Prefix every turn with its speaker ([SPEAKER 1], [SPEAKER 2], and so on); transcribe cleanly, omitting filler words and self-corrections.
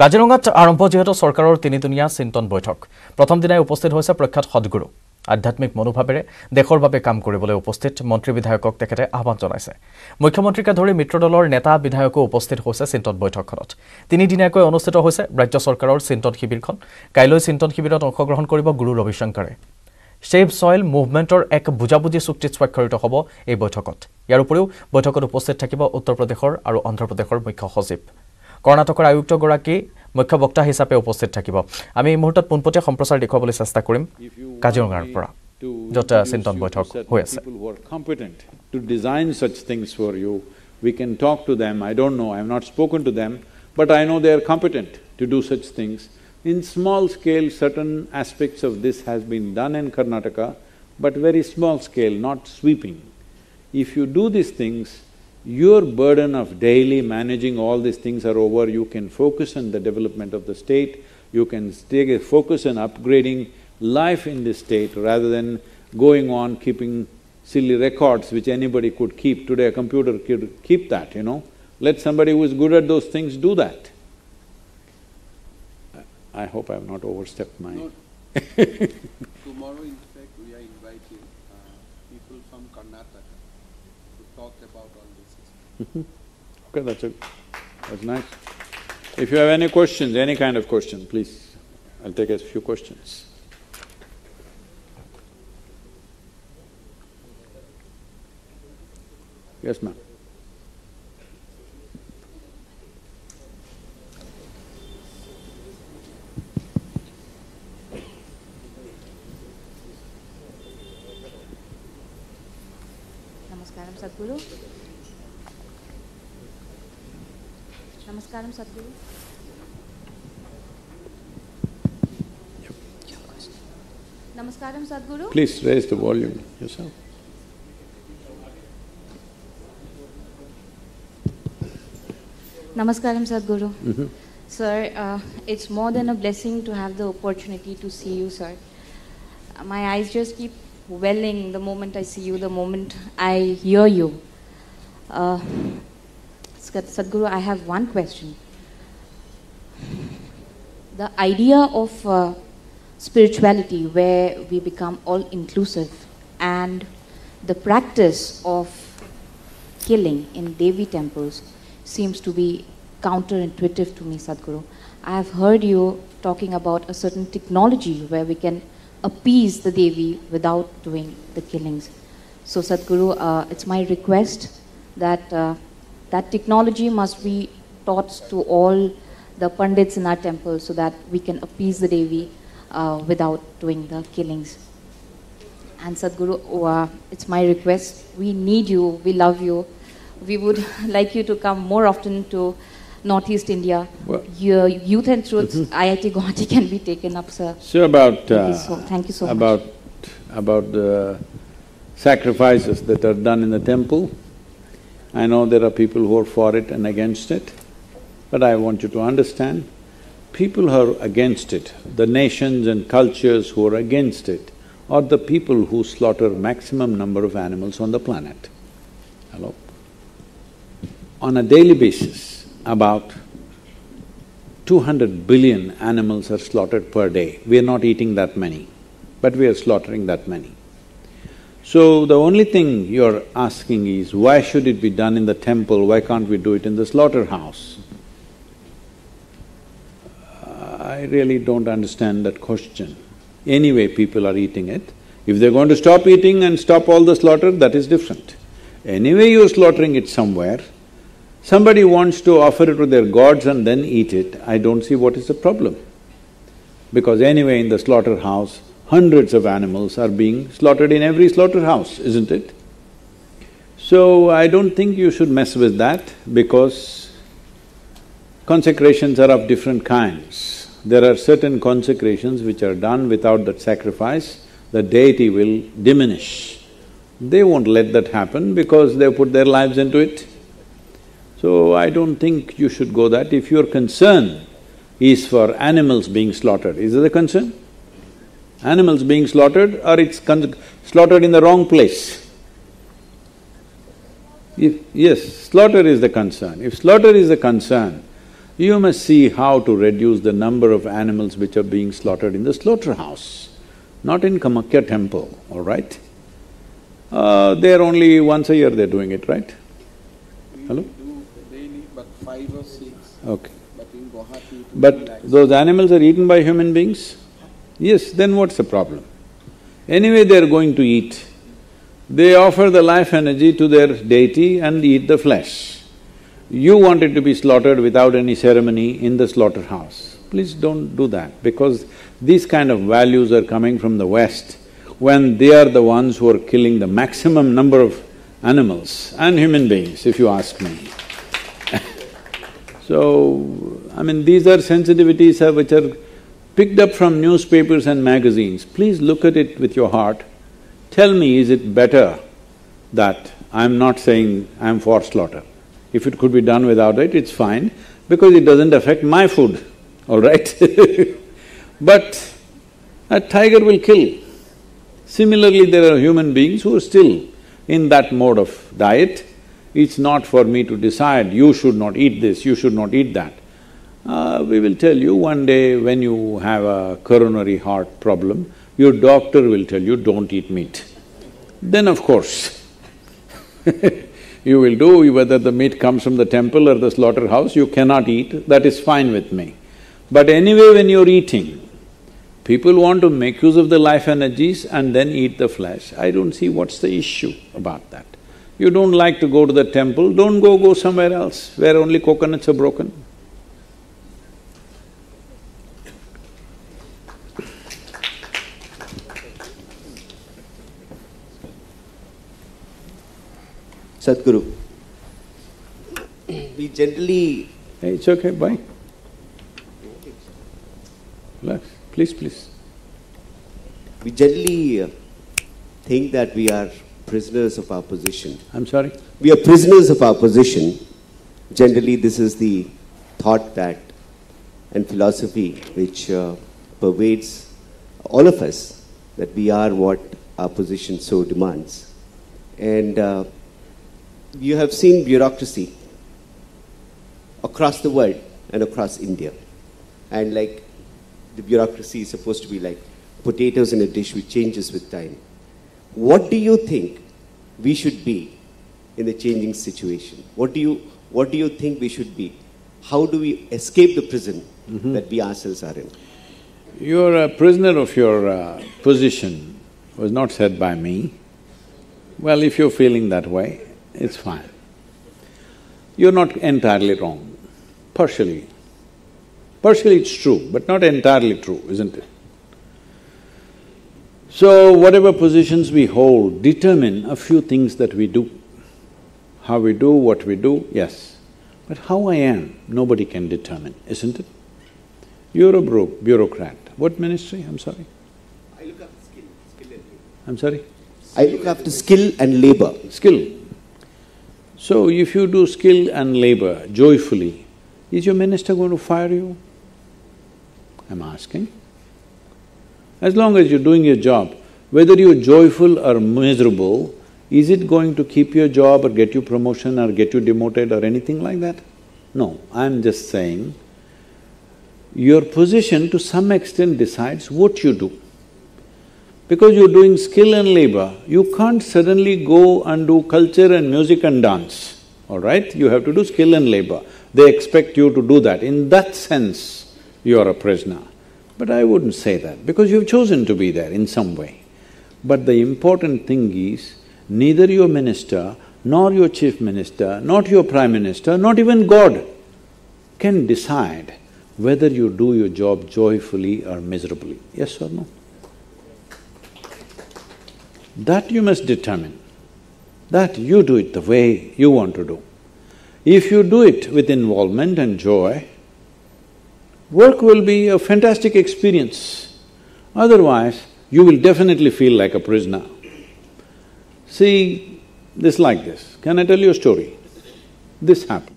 [SPEAKER 1] কাজিৰঙাত আৰম্ভ যিহেতু চৰকাৰৰ তিনিদিনীয়া চিন্তন বৈঠক প্ৰথম দিনাই উপস্থিত হৈছে প্ৰখ্যাত সদগুৰু আধ্যাত্মিক মনোভাৱেৰে দেশৰ বাবে কাম কৰিবলৈ উপস্থিত মন্ত্ৰী বিধায়কক তেখেতে আহ্বান জনাইছে মুখ্যমন্ত্ৰীকে ধৰি মিত্ৰ দলৰ নেতা বিধায়কো উপস্থিত হৈছে চিন্তন বৈঠকখনত তিনিদিনীয়াকৈ অনুষ্ঠিত হৈছে ৰাজ্য চৰকাৰৰ চিন্তন শিবিৰখন কাইলৈ চিন্তন শিবিৰত অংশগ্ৰহণ কৰিব গুৰু ৰবিশংকৰে সেভ সয়েল মুভমেন্টৰ এক বুজাবুজি চুক্তিত স্বাক্ষৰিত হ'ব এই বৈঠকত ইয়াৰ উপৰিও বৈঠকত উপস্থিত থাকিব উত্তৰ প্ৰদেশৰ আৰু অন্ধ্ৰ প্ৰদেশৰ মুখ্য সচিব কৰ্ণাটকৰ আয়ুক্তগৰাকী মুখ্য বক্তা হিচাপে উপস্থিত থাকিব আমি এই মুহূৰ্তত পোনপটীয়া সম্প্ৰচাৰ দেখুৱাবলৈ চেষ্টা কৰিম কাজিৰঙাৰ পৰা য'ত চিন্তন বৈঠক হৈ আছে
[SPEAKER 2] to design such things for you. We can talk to them. I don't know, I have not spoken to them, but I know they are competent to do such things. In small scale, certain aspects of this has been done in Karnataka, but very small scale, not sweeping. If you do these things, your burden of daily managing all these things are over, you can focus on the development of the state, you can take a focus on upgrading life in this state rather than going on keeping silly records which anybody could keep. Today a computer could keep that, you know. Let somebody who is good at those things do that. I hope I have not overstepped my…
[SPEAKER 3] No. Tomorrow, in fact, we are inviting people from Karnataka to talk about all this.
[SPEAKER 2] Okay, that's nice. If you have any questions, any kind of question, please, I'll take a few questions. Yes, ma'am.
[SPEAKER 4] Namaskaram, Sadhguru. Namaskaram, Sadhguru. Namaskaram, Sadhguru.
[SPEAKER 2] Please raise the volume yourself.
[SPEAKER 4] Namaskaram, Sadhguru. Sir, it's more than a blessing to have the opportunity to see you, sir. My eyes just keep welling the moment I see you, the moment I hear you. Sadhguru, I have one question. The idea of spirituality where we become all-inclusive and the practice of killing in Devi temples seems to be counterintuitive to me, Sadhguru. I have heard you talking about a certain technology where we can appease the Devi without doing the killings. So, Sadhguru, it's my request that that technology must be taught to all the Pandits in our temple so that we can appease the Devi without doing the killings. And Sadhguru, it's my request, we need you, we love you. We would like you to come more often to Northeast India.
[SPEAKER 2] Well,
[SPEAKER 4] your youth and truths, IIT Guwahati can be taken up, sir.
[SPEAKER 2] So
[SPEAKER 4] Thank you so much.
[SPEAKER 2] About the sacrifices that are done in the temple, I know there are people who are for it and against it, but I want you to understand, people who are against it, the nations and cultures who are against it, are the people who slaughter maximum number of animals on the planet. Hello? On a daily basis, about 200 billion animals are slaughtered per day. We are not eating that many, but we are slaughtering that many. So the only thing you're asking is, why should it be done in the temple, why can't we do it in the slaughterhouse? I really don't understand that question. Anyway, people are eating it. If they're going to stop eating and stop all the slaughter, that is different. Anyway, you're slaughtering it somewhere. Somebody wants to offer it to their gods and then eat it, I don't see what is the problem. Because anyway, in the slaughterhouse, hundreds of animals are being slaughtered in every slaughterhouse, isn't it? So, I don't think you should mess with that because consecrations are of different kinds. There are certain consecrations which are done without that sacrifice, the deity will diminish. They won't let that happen because they've put their lives into it. So, I don't think you should go that. If your concern is for animals being slaughtered, is it a concern? Animals being slaughtered or it's slaughtered in the wrong place? Yes, slaughter is the concern. If slaughter is the concern, You must see how to reduce the number of animals which are being slaughtered in the slaughterhouse, not in Kamakya temple, all right? They're only once a year they're doing it, right? Hello?
[SPEAKER 3] We do daily, but 5 or 6.
[SPEAKER 2] Okay.
[SPEAKER 3] But in Guwahati,
[SPEAKER 2] But those animals are eaten by human beings? Yes, then what's the problem? Anyway, they're going to eat. They offer the life energy to their deity and eat the flesh. You want it to be slaughtered without any ceremony in the slaughterhouse. Please don't do that, because these kind of values are coming from the West when they are the ones who are killing the maximum number of animals and human beings, if you ask me. So, I mean, these are sensitivities which are picked up from newspapers and magazines. Please look at it with your heart. Tell me, is it better that… I'm not saying I'm for slaughter. If it could be done without it, it's fine, because it doesn't affect my food, all right? But a tiger will kill. Similarly, there are human beings who are still in that mode of diet. It's not for me to decide, you should not eat this, you should not eat that. We will tell you one day when you have a coronary heart problem, your doctor will tell you, don't eat meat. Then of course, you will do, whether the meat comes from the temple or the slaughterhouse, you cannot eat, that is fine with me. But anyway, when you're eating, people want to make use of the life energies and then eat the flesh. I don't see what's the issue about that. You don't like to go to the temple, don't go somewhere else where only coconuts are broken.
[SPEAKER 5] Sadhguru, we generally…
[SPEAKER 2] Hey, it's okay, bye. Relax, please.
[SPEAKER 5] We generally think that we are prisoners of our position.
[SPEAKER 2] I'm sorry?
[SPEAKER 5] We are prisoners of our position. Generally, this is the thought that and philosophy which pervades all of us, that we are what our position so demands. And you have seen bureaucracy across the world and across India. And like the bureaucracy is supposed to be like potatoes in a dish which changes with time. What do you think we should be in the changing situation? What do you think we should be? How do we escape the prison that we ourselves are in?
[SPEAKER 2] You're a prisoner of your position was not said by me. Well, if you're feeling that way, it's fine. You're not entirely wrong, partially. Partially it's true, but not entirely true, isn't it? So, whatever positions we hold determine a few things that we do. How we do, what we do, yes. But how I am, nobody can determine, isn't it? You're a bureaucrat. What ministry? I'm sorry?
[SPEAKER 5] I look after skill and labor.
[SPEAKER 2] I'm sorry?
[SPEAKER 5] I look after skill and labor.
[SPEAKER 2] Skill. So, if you do skill and labor joyfully, is your minister going to fire you? I'm asking. As long as you're doing your job, whether you're joyful or miserable, is it going to keep your job or get you promotion or get you demoted or anything like that? No, I'm just saying, your position to some extent decides what you do. Because you're doing skill and labor, you can't suddenly go and do culture and music and dance, all right? You have to do skill and labor. They expect you to do that. In that sense, you're a prisoner. But I wouldn't say that, because you've chosen to be there in some way. But the important thing is, neither your minister, nor your chief minister, not your prime minister, not even God can decide whether you do your job joyfully or miserably, yes or no? That you must determine, that you do it the way you want to do. If you do it with involvement and joy, work will be a fantastic experience. Otherwise, you will definitely feel like a prisoner. See, this like this. Can I tell you a story? This happened.